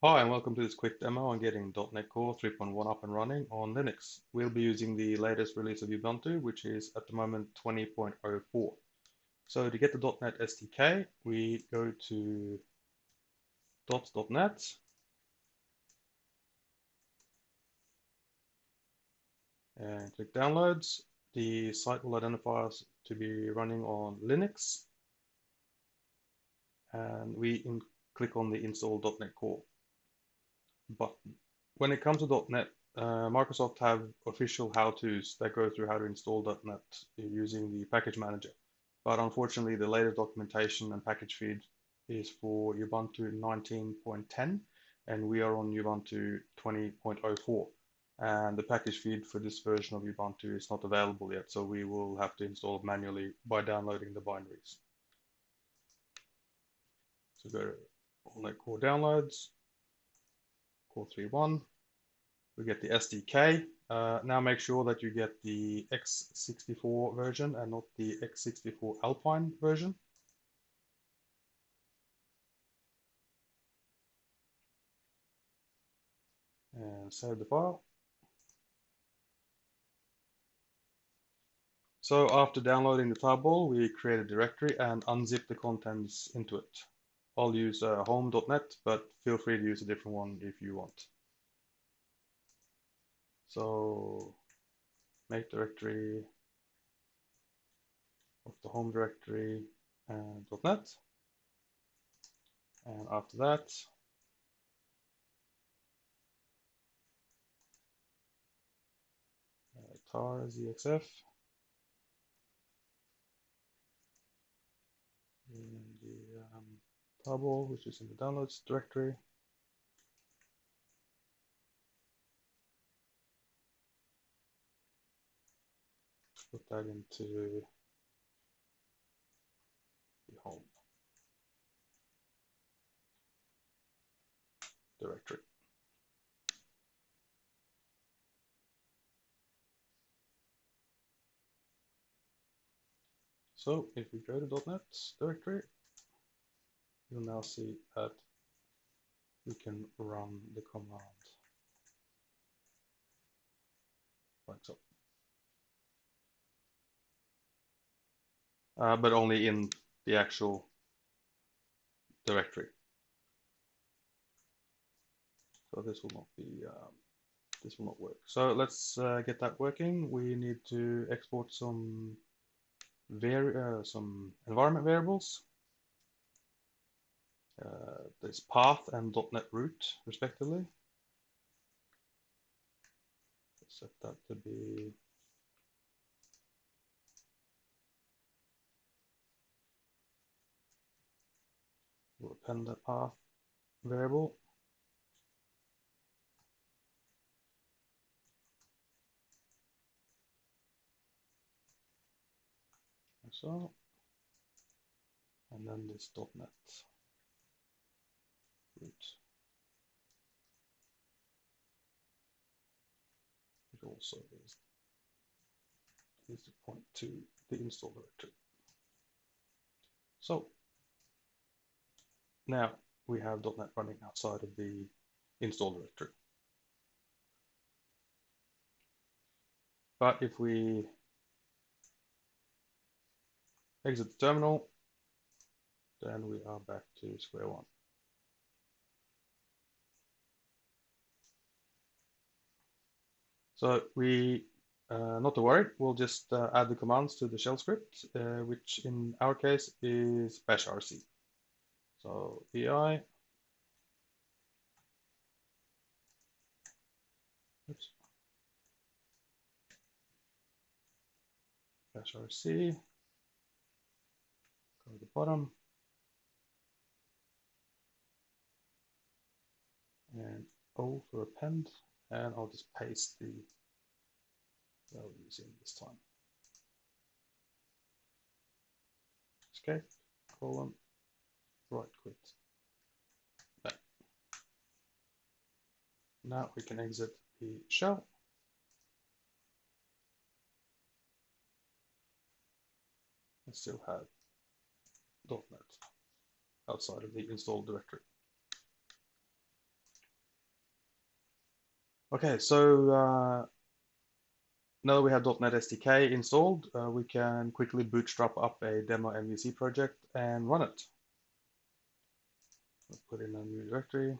Hi, and welcome to this quick demo on getting .NET Core 3.1 up and running on Linux. We'll be using the latest release of Ubuntu, which is at the moment 20.04. So to get the .NET SDK, we go to .net and click Downloads. The site will identify us to be running on Linux, and we click on the Install .NET Core button. When it comes to .NET, Microsoft have official how-tos that go through how to install .NET using the package manager. But unfortunately, the latest documentation and package feed is for Ubuntu 19.10, and we are on Ubuntu 20.04. And the package feed for this version of Ubuntu is not available yet, so we will have to install it manually by downloading the binaries. So go to .NET Core Downloads, Core 3.1. We get the SDK. Now make sure that you get the x64 version and not the x64 Alpine version. And save the file. So after downloading the tarball, we create a directory and unzip the contents into it. I'll use home.net, but feel free to use a different one if you want. So make directory of the home directory and .net. And after that, tar zxf. In the tarball, which is in the downloads directory. Put that into the home directory. So if we go to .NET directory, you'll now see that we can run the command like so. But only in the actual directory. So this will not be, this will not work. So let's get that working. We need to export some environment variables. There's path and .NET root respectively. Set that to be we'll append that path variable. So, and then this .NET root, which also is to point to the install directory. So now we have .NET running outside of the install directory. But if we exit the terminal, then we are back to square one. So we, not to worry, we'll just add the commands to the shell script, which in our case is bashrc. So vi, oops, bashrc, go to the bottom, and O for append, and I'll just paste the values in this time. Escape, colon, right quit. Back. Now we can exit the shell. And still have .NET outside of the install directory. Okay, so now that we have .NET SDK installed, we can quickly bootstrap up a demo MVC project and run it. Let's put in a new directory,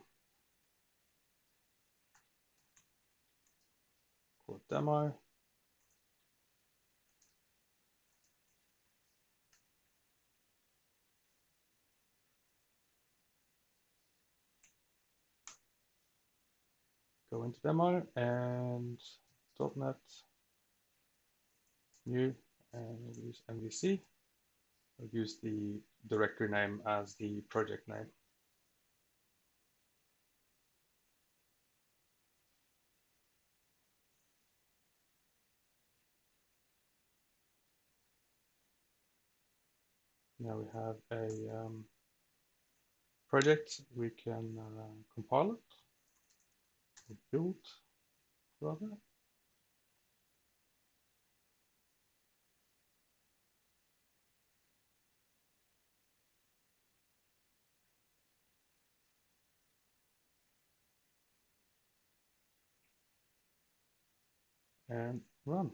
call it demo. Go into demo and .NET new, and we'll use MVC. We'll use the directory name as the project name. Now we have a project. We can compile it, build rather. And run.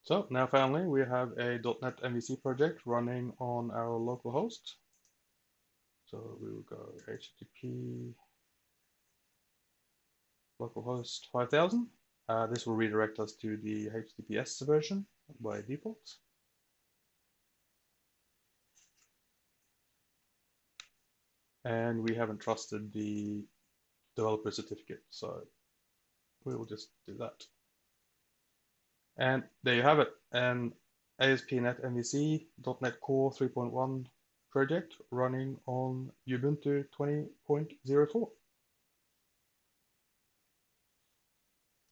So now finally we have a .NET MVC project running on our local host. So we will go HTTP localhost 5000. This will redirect us to the HTTPS version by default. And we haven't trusted the developer certificate, so we will just do that. And there you have it, an ASP.NET MVC .NET Core 3.1 project running on Ubuntu 20.04.